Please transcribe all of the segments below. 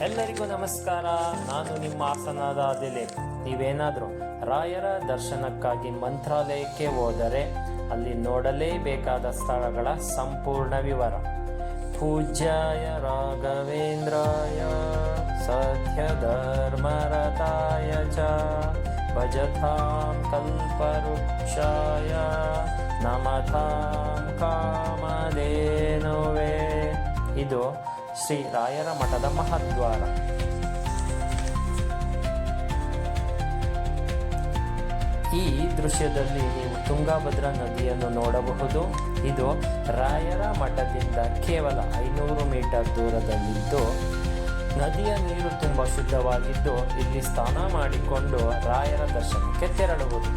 ಎಲ್ಲರಿಗೂ ನಮಸ್ಕಾರ. ನಾನು ನಿಮ್ಮ ಹಾಸನದ ದಿಲೀಪ್. ನೀವೇನಾದರೂ ರಾಯರ ದರ್ಶನಕ್ಕಾಗಿ ಮಂತ್ರಾಲಯಕ್ಕೆ ಹೋದರೆ ಅಲ್ಲಿ ನೋಡಲೇಬೇಕಾದ ಸ್ಥಳಗಳ ಸಂಪೂರ್ಣ ವಿವರ. ಪೂಜ್ಯಾಯ ರಾಘವೇಂದ್ರಾಯ ಸತ್ಯಧರ್ಮರತಾಯ ಚ ಭಜತಾಂ ಕಲ್ಪವೃಕ್ಷಾಯ ನಮತಾಂ ಕಾಮಧೇನುವೇ. ಇದು ಶ್ರೀ ರಾಯರ ಮಠದ ಮಹಾದ್ವಾರ. ಈ ದೃಶ್ಯದಲ್ಲಿ ನೀವು ತುಂಗಭದ್ರಾ ನದಿಯನ್ನು ನೋಡಬಹುದು. ಇದು ರಾಯರ ಮಠದಿಂದ ಕೇವಲ 500 ಮೀಟರ್ ದೂರದಲ್ಲಿದ್ದು, ನದಿಯ ನೀರು ತುಂಬ ಶುದ್ಧವಾಗಿದ್ದು ಇಲ್ಲಿ ಸ್ನಾನ ಮಾಡಿಕೊಂಡು ರಾಯರ ದರ್ಶನಕ್ಕೆ ತೆರಳುವುದು.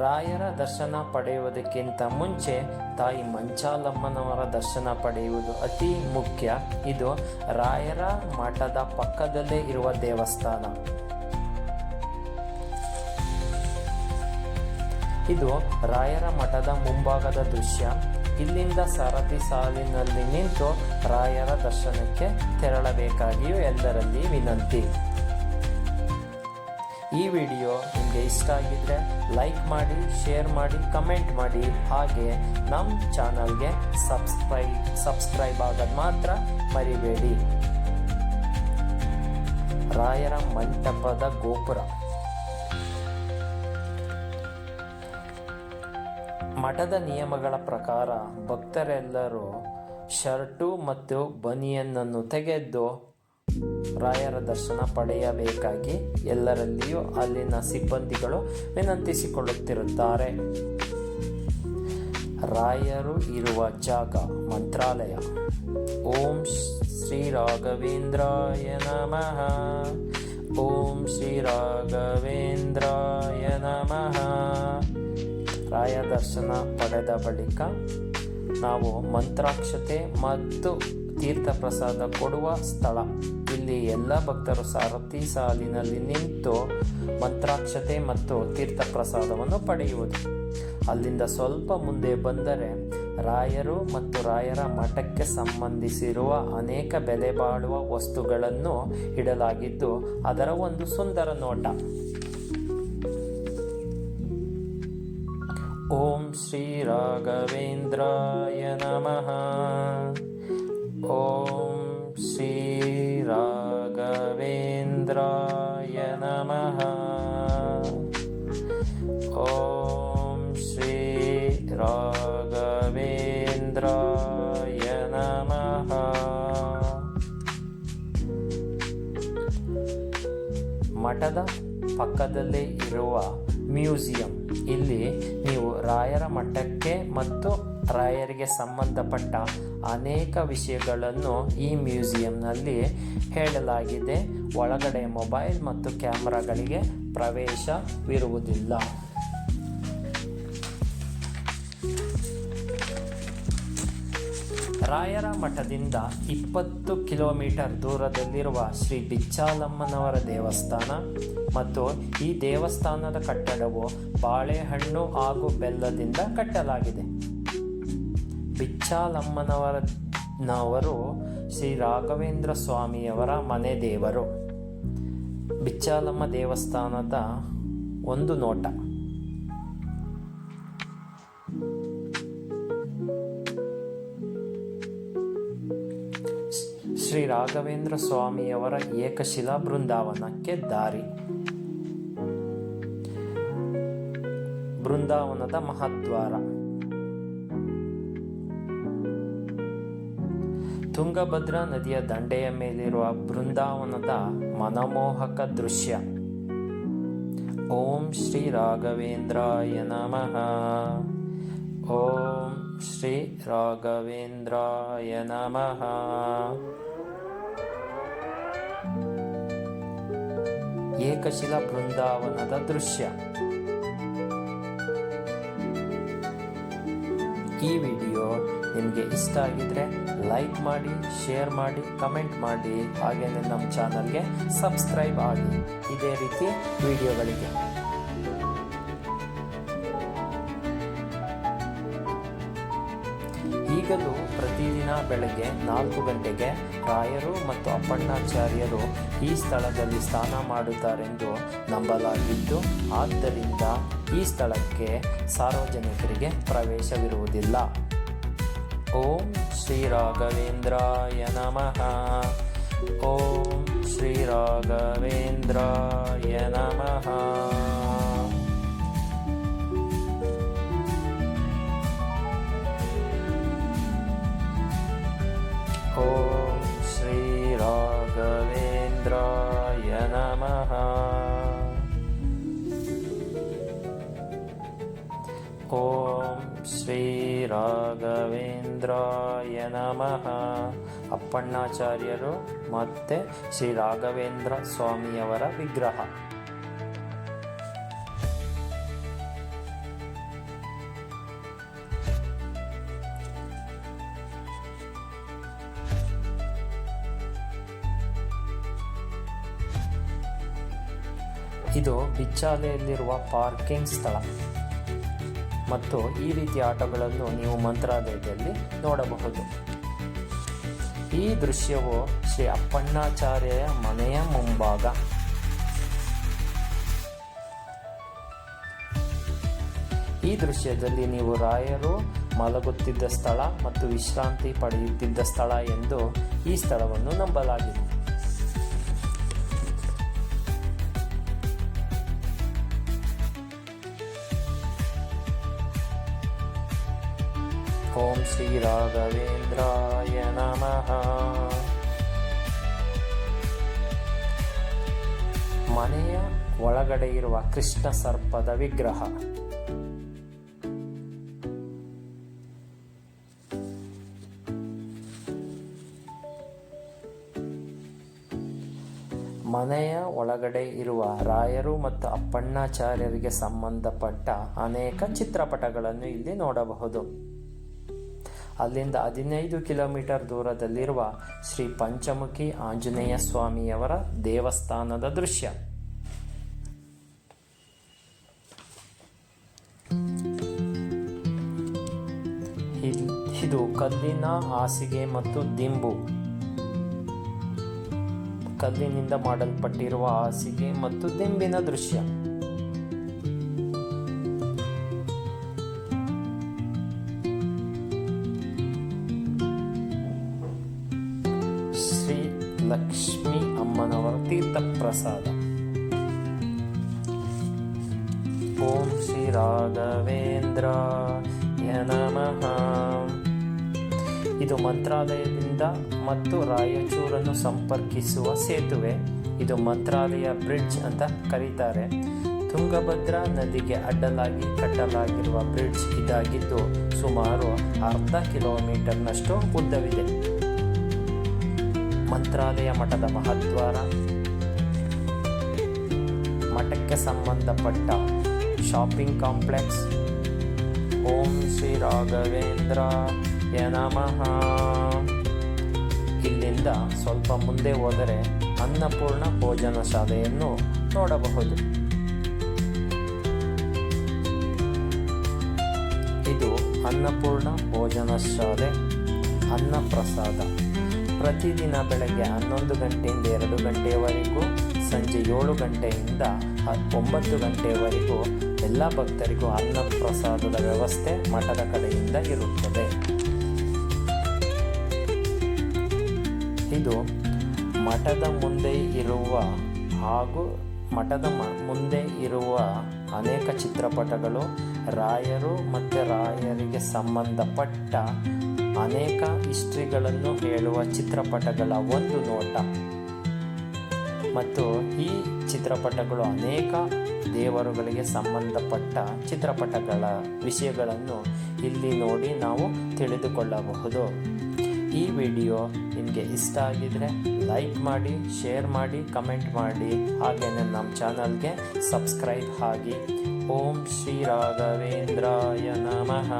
ರಾಯರ ದರ್ಶನ ಪಡೆಯುವುದಕ್ಕಿಂತ ಮುಂಚೆ ತಾಯಿ ಮಂಚಾಲಮ್ಮನವರ ದರ್ಶನ ಪಡೆಯುವುದು ಅತಿ ಮುಖ್ಯ. ಇದು ರಾಯರ ಮಠದ ಪಕ್ಕದಲ್ಲೇ ಇರುವ ದೇವಸ್ಥಾನ. ಇದು ರಾಯರ ಮಠದ ಮುಂಭಾಗದ ದೃಶ್ಯ. ಇಲ್ಲಿಂದ ಸರತಿ ಸಾಲಿನಲ್ಲಿ ನಿಂತು ರಾಯರ ದರ್ಶನಕ್ಕೆ ತೆರಳಬೇಕಾಗಿಯೂ ಎಲ್ಲರಲ್ಲಿ ವಿನಂತಿ. ಈ ವಿಡಿಯೋ ನಿಮಗೆ ಇಷ್ಟ ಆಗಿದ್ರೆ ಲೈಕ್ ಮಾಡಿ, ಶೇರ್ ಮಾಡಿ, ಕಮೆಂಟ್ ಮಾಡಿ. ಹಾಗೆ ನಮ್ಮ ಚಾನಲ್ಗೆ ಸಬ್ಸ್ಕ್ರೈಬ್ ಆಗೋದು ಮಾತ್ರ ಮರಿಬೇಡಿ. ರಾಯರ ಮಂಟಪದ ಗೋಪುರ. ಮಠದ ನಿಯಮಗಳ ಪ್ರಕಾರ ಭಕ್ತರೆಲ್ಲರೂ ಶರ್ಟು ಮತ್ತು ಬನಿಯನ್ನನ್ನು ತೆಗೆದು ರಾಯರ ದರ್ಶನ ಪಡೆಯಬೇಕಾಗಿ ಎಲ್ಲರಲ್ಲಿಯೂ ಅಲ್ಲಿನ ಸಿಬ್ಬಂದಿಗಳು ವಿನಂತಿಸಿಕೊಳ್ಳುತ್ತಿರುತ್ತಾರೆ. ರಾಯರು ಇರುವ ಜಾಗ ಮಂತ್ರಾಲಯ. ಓಂ ಶ್ರೀ ರಾಘವೇಂದ್ರಾಯ ನಮಃ. ಓಂ ಶ್ರೀ ರಾಘವೇಂದ್ರಾಯ ನಮಃ. ರಾಯ ದರ್ಶನ ಪಡೆದ ಬಳಿಕ ನಾವು ಮಂತ್ರಾಕ್ಷತೆ ಮತ್ತು ತೀರ್ಥ ಪ್ರಸಾದ ಕೊಡುವ ಸ್ಥಳ. ಇಲ್ಲಿ ಎಲ್ಲ ಭಕ್ತರು ಸಾರಥಿ ಸಾಲಿನಲ್ಲಿ ನಿಂತು ಮಂತ್ರಾಕ್ಷತೆ ಮತ್ತು ತೀರ್ಥ ಪ್ರಸಾದವನ್ನು ಪಡೆಯುವುದು. ಅಲ್ಲಿಂದ ಸ್ವಲ್ಪ ಮುಂದೆ ಬಂದರೆ ರಾಯರು ಮತ್ತು ರಾಯರ ಮಠಕ್ಕೆ ಸಂಬಂಧಿಸಿರುವ ಅನೇಕ ಬೆಲೆ ಬಾಳುವ ವಸ್ತುಗಳನ್ನು ಇಡಲಾಗಿದ್ದು ಅದರ ಒಂದು ಸುಂದರ ನೋಟ. ಓಂ ಶ್ರೀ ರಾಘವೇಂದ್ರಾಯ ನಮಃ. ಓಂ ಶ್ರೀ ರಾಘವೇಂದ್ರಾಯ ನಮಃ. ಓಂ ಶ್ರೀ ರಾಘವೇಂದ್ರಾಯ ನಮಃ. ಮಠದ ಪಕ್ಕದಲ್ಲೇ ಇರುವ ಮ್ಯೂಸಿಯಂ. ಇಲ್ಲಿ ನೀವು ರಾಯರ ಮಠಕ್ಕೆ ಮತ್ತು ರಾಯರಿಗೆ ಸಂಬಂಧಪಟ್ಟ ಅನೇಕ ವಿಷಯಗಳನ್ನು ಈ ಮ್ಯೂಸಿಯಂನಲ್ಲಿ ಹೇಳಲಾಗಿದೆ. ಒಳಗಡೆ ಮೊಬೈಲ್ ಮತ್ತು ಕ್ಯಾಮರಾಗಳಿಗೆ ಪ್ರವೇಶವಿರುವುದಿಲ್ಲ. ರಾಯರ ಮಠದಿಂದ 20 ಕಿಲೋಮೀಟರ್ ದೂರದಲ್ಲಿರುವ ಶ್ರೀ ಬಿಚ್ಚಾಲಮ್ಮನವರ ದೇವಸ್ಥಾನ ಮತ್ತು ಈ ದೇವಸ್ಥಾನದ ಕಟ್ಟಡವು ಬಾಳೆಹಣ್ಣು ಹಾಗೂ ಬೆಲ್ಲದಿಂದ ಕಟ್ಟಲಾಗಿದೆ. ಬಿಚ್ಚಾಲಮ್ಮನವರು ಶ್ರೀ ರಾಘವೇಂದ್ರ ಸ್ವಾಮಿಯವರ ಮನೆ ದೇವರು. ಬಿಚ್ಚಾಲಮ್ಮ ದೇವಸ್ಥಾನದ ಒಂದು ನೋಟ. ಶ್ರೀ ರಾಘವೇಂದ್ರ ಸ್ವಾಮಿಯವರ ಏಕಶಿಲಾ ಬೃಂದಾವನಕ್ಕೆ ದಾರಿ. ಬೃಂದಾವನದ ಮಹಾದ್ವಾರ. ತುಂಗಭದ್ರಾ ನದಿಯ ದಂಡೆಯ ಮೇಲಿರುವ ಬೃಂದಾವನದ ಮನಮೋಹಕ ದೃಶ್ಯ. ಓಂ ಶ್ರೀ ರಾಘವೇಂದ್ರಾಯ ನಮಃ. ಓಂ ಶ್ರೀ ರಾಘವೇಂದ್ರಾಯ ನಮಃ. ಏಕಶಿಲಾ ಬೃಂದಾವನದ ದೃಶ್ಯ. ಈ ವಿಡಿಯೋ ನಿಮಗೆ ಇಷ್ಟ ಆಗಿದ್ರೆ ಲೈಕ್ ಮಾಡಿ, ಶೇರ್ ಮಾಡಿ, ಕಮೆಂಟ್ ಮಾಡಿ. ಹಾಗೆಯೇ ನಮ್ಮ ಚಾನಲ್ಗೆ ಸಬ್ಸ್ಕ್ರೈಬ್ ಆಗಿ ಇದೇ ರೀತಿ ವಿಡಿಯೋಗಳಿಗೆ. ಈಗಲೂ ಪ್ರತಿದಿನ ಬೆಳಗ್ಗೆ 4 ಗಂಟೆಗೆ ರಾಯರು ಮತ್ತು ಅಪ್ಪಣ್ಣಾಚಾರ್ಯರು ಈ ಸ್ಥಳದಲ್ಲಿ ಸ್ನಾನ ಮಾಡುತ್ತಾರೆಂದು ನಂಬಲಾಗಿದ್ದು, ಆದ್ದರಿಂದ ಈ ಸ್ಥಳಕ್ಕೆ ಸಾರ್ವಜನಿಕರಿಗೆ ಪ್ರವೇಶವಿರುವುದಿಲ್ಲ. ಓಂ ಶ್ರೀ ರಾಘವೇಂದ್ರಾಯ ನಮಃ. ಓಂ ಶ್ರೀ ರಾಘವೇಂದ್ರಾಯ ನಮಃ. ಓಂ ಶ್ರೀ ರಾಘವೇಂದ್ರಾಯ ನಮಃ. ಓಂ ಶ್ರೀ ರಾಘವೇಂದ್ರಾಯ ನಮಃ. ಅಪ್ಪಣ್ಣಾಚಾರ್ಯರು ಮತ್ತು ಶ್ರೀ ರಾಘವೇಂದ್ರ ಸ್ವಾಮಿಯವರ ವಿಗ್ರಹ. ಇದು ಬಿಚ್ಚಾಲೆಯಲ್ಲಿರುವ ಪಾರ್ಕಿಂಗ್ ಸ್ಥಳ ಮತ್ತು ಈ ರೀತಿಯ ಆಟೋಗಳನ್ನು ನೀವು ಮಂತ್ರಾಲಯದಲ್ಲಿ ನೋಡಬಹುದು. ಈ ದೃಶ್ಯವು ಶ್ರೀ ಅಪ್ಪಣ್ಣಾಚಾರ್ಯರ ಮನೆಯ ಮುಂಭಾಗ. ಈ ದೃಶ್ಯದಲ್ಲಿ ನೀವು ರಾಯರು ಮಲಗುತ್ತಿದ್ದ ಸ್ಥಳ ಮತ್ತು ವಿಶ್ರಾಂತಿ ಪಡೆಯುತ್ತಿದ್ದ ಸ್ಥಳ ಎಂದು ಈ ಸ್ಥಳವನ್ನು ನಂಬಲಾಗಿದೆ. ಓಂ ಶ್ರೀ ರಾಘವೇಂದ್ರಾಯ ನಮಃ. ಮನೆಯ ಒಳಗಡೆ ಇರುವ ಕೃಷ್ಣ ಸರ್ಪದ ವಿಗ್ರಹ. ಮನೆಯ ಒಳಗಡೆ ಇರುವ ರಾಯರು ಮತ್ತು ಅಪ್ಪಣ್ಣಾಚಾರ್ಯರಿಗೆ ಸಂಬಂಧಪಟ್ಟ ಅನೇಕ ಚಿತ್ರಪಟಗಳನ್ನು ಇಲ್ಲಿ ನೋಡಬಹುದು. ಅಲ್ಲಿಂದ 15 ಕಿಲೋಮೀಟರ್ ದೂರದಲ್ಲಿರುವ ಶ್ರೀ ಪಂಚಮುಖಿ ಆಂಜನೇಯ ಸ್ವಾಮಿಯವರ ದೇವಸ್ಥಾನದ ದೃಶ್ಯ. ಇದು ಕಲ್ಲಿನ ಹಾಸಿಗೆ ಮತ್ತು ದಿಂಬು. ಕಲ್ಲಿನಿಂದ ಮಾಡಲ್ಪಟ್ಟಿರುವ ಹಾಸಿಗೆ ಮತ್ತು ದಿಂಬಿನ ದೃಶ್ಯ. ಶ್ರೀ ಲಕ್ಷ್ಮೀ ಅಮ್ಮನವರ ತೀರ್ಥ ಪ್ರಸಾದ. ಓಂ ಶ್ರೀ ರಾಘವೇಂದ್ರಾಯ ನಮಃ. ಇದು ಮಂತ್ರಾಲಯದಿಂದ ಮತ್ತು ರಾಯಚೂರನ್ನು ಸಂಪರ್ಕಿಸುವ ಸೇತುವೆ. ಇದು ಮಂತ್ರಾಲಯ ಬ್ರಿಡ್ಜ್ ಅಂತ ಕರೀತಾರೆ. ತುಂಗಭದ್ರಾ ನದಿಗೆ ಅಡ್ಡಲಾಗಿ ಕಟ್ಟಲಾಗಿರುವ ಬ್ರಿಡ್ಜ್ ಇದಾಗಿದ್ದು ಸುಮಾರು 1/2 ಕಿಲೋಮೀಟರ್ನಷ್ಟು ಉದ್ದವಿದೆ. ಮಂತ್ರಾಲಯ ಮಠದ ಮಹಾದ್ವಾರ, ಮಠಕ್ಕೆ ಸಂಬಂಧಪಟ್ಟ ಶಾಪಿಂಗ್ ಕಾಂಪ್ಲೆಕ್ಸ್. ಓಂ ಶ್ರೀ ರಾಘವೇಂದ್ರಾಯ ನಮಃ. ಇಲ್ಲಿಂದ ಸ್ವಲ್ಪ ಮುಂದೆ ಹೋದರೆ ಅನ್ನಪೂರ್ಣ ಭೋಜನ ಶಾಲೆಯನ್ನು ನೋಡಬಹುದು. ಇದು ಅನ್ನಪೂರ್ಣ ಭೋಜನ ಶಾಲೆ ಅನ್ನ ಪ್ರಸಾದ. ಪ್ರತಿದಿನ ಬೆಳಗ್ಗೆ 11 ಗಂಟೆಯಿಂದ 2 ಗಂಟೆಯವರೆಗೂ, ಸಂಜೆ 7 ಗಂಟೆಯಿಂದ 9 ಗಂಟೆಯವರೆಗೂ ಎಲ್ಲ ಭಕ್ತರಿಗೂ ಅನ್ನ ಪ್ರಸಾದದ ವ್ಯವಸ್ಥೆ ಮಠದ ಕಡೆಯಿಂದ ಇರುತ್ತದೆ. ಇದು ಮಠದ ಮುಂದೆ ಇರುವ ಅನೇಕ ಚಿತ್ರಪಟಗಳು, ರಾಯರು ಮತ್ತು ರಾಯರಿಗೆ ಸಂಬಂಧಪಟ್ಟ ಅನೇಕ ಹಿಸ್ಟ್ರಿಗಳನ್ನು ಹೇಳುವ ಚಿತ್ರಪಟಗಳ ಒಂದು ನೋಟ. ಮತ್ತು ಈ ಚಿತ್ರಪಟಗಳು ಅನೇಕ ದೇವರುಗಳಿಗೆ ಸಂಬಂಧಪಟ್ಟ ಚಿತ್ರಪಟಗಳ ವಿಷಯಗಳನ್ನು ಇಲ್ಲಿ ನೋಡಿ ನಾವು ತಿಳಿದುಕೊಳ್ಳಬಹುದು. ಈ ವಿಡಿಯೋ ನಿಮಗೆ ಇಷ್ಟ ಆಗಿದರೆ ಲೈಕ್ ಮಾಡಿ, ಶೇರ್ ಮಾಡಿ, ಕಮೆಂಟ್ ಮಾಡಿ, ಹಾಗೆಯೇ ನಮ್ಮ ಚಾನಲ್ಗೆ ಸಬ್ಸ್ಕ್ರೈಬ್ ಆಗಿ. ಓಂ ಶ್ರೀ ರಾಘವೇಂದ್ರಾಯ ನಮಃ.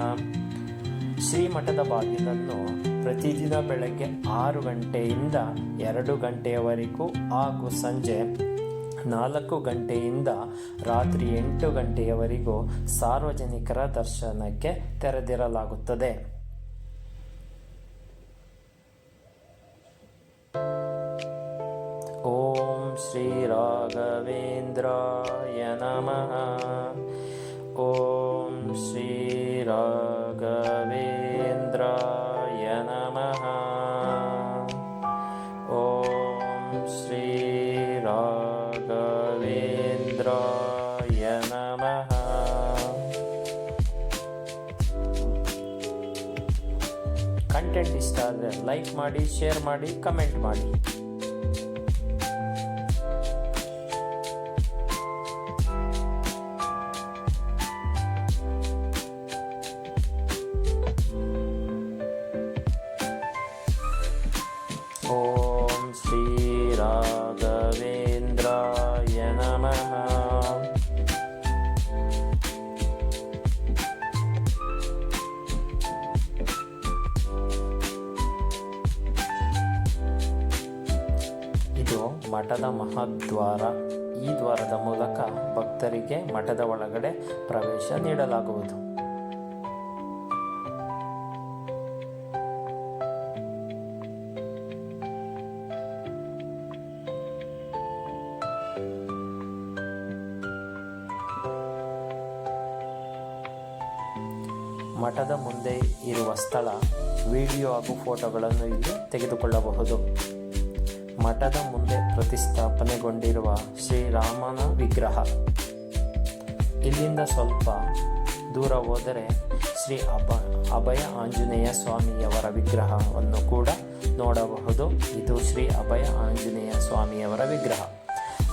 ಶ್ರೀಮಠದ ಬಾಗಿಲನ್ನು ಪ್ರತಿದಿನ ಬೆಳಗ್ಗೆ 6 ಗಂಟೆಯಿಂದ 2 ಗಂಟೆಯವರೆಗೂ ಹಾಗೂ ಸಂಜೆ 4 ಗಂಟೆಯಿಂದ ರಾತ್ರಿ 8 ಗಂಟೆಯವರೆಗೂ ಸಾರ್ವಜನಿಕರ ದರ್ಶನಕ್ಕೆ ತೆರೆದಿರಲಾಗುತ್ತದೆ. ರಾಘವೇಂದ್ರಾಯ ನಮಃ. ಓಂ ಶ್ರೀ ರಾಘವೇಂದ್ರಾಯ ನಮಃ. ಓಂ ಶ್ರೀ ರಾಘವೇಂದ್ರಾಯ ನಮಃ. ಕಂಟೆಂಟ್ ಇಷ್ಟ ಆದರೆ ಲೈಕ್ ಮಾಡಿ, ಶೇರ್ ಮಾಡಿ, ಕಮೆಂಟ್ ಮಾಡಿ. ಓಂ ಶ್ರೀ ರಾಘವೇಂದ್ರಾಯ ನಮಃ. ಇದು ಮಠದ ಮಹಾದ್ವಾರ. ಈ ದ್ವಾರದ ಮೂಲಕ ಭಕ್ತರಿಗೆ ಮಠದ ಒಳಗಡೆ ಪ್ರವೇಶ ನೀಡಲಾಗುವುದು. ಮಠದ ಮುಂದೆ ಇರುವ ಸ್ಥಳ, ವಿಡಿಯೋ ಹಾಗೂ ಫೋಟೋಗಳನ್ನು ಇಲ್ಲಿ ತೆಗೆದುಕೊಳ್ಳಬಹುದು. ಮಠದ ಮುಂದೆ ಪ್ರತಿಷ್ಠಾಪನೆಗೊಂಡಿರುವ ಶ್ರೀರಾಮನ ವಿಗ್ರಹ. ಇಲ್ಲಿಂದ ಸ್ವಲ್ಪ ದೂರ ಹೋದರೆ ಶ್ರೀ ಅಭಯ ಆಂಜನೇಯ ಸ್ವಾಮಿಯವರ ವಿಗ್ರಹವನ್ನು ಕೂಡ ನೋಡಬಹುದು. ಇದು ಶ್ರೀ ಅಭಯ ಆಂಜನೇಯ ಸ್ವಾಮಿಯವರ ವಿಗ್ರಹ.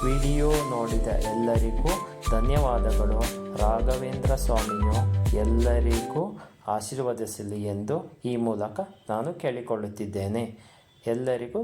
ವಿಡಿಯೋ ನೋಡಿದ ಎಲ್ಲರಿಗೂ ಧನ್ಯವಾದಗಳು. ರಾಘವೇಂದ್ರ ಸ್ವಾಮಿಯು ಎಲ್ಲರಿಗೂ ಆಶೀರ್ವದಿಸಲಿ ಎಂದು ಈ ಮೂಲಕ ನಾನು ಕೇಳಿಕೊಳ್ಳುತ್ತಿದ್ದೇನೆ. ಎಲ್ಲರಿಗೂ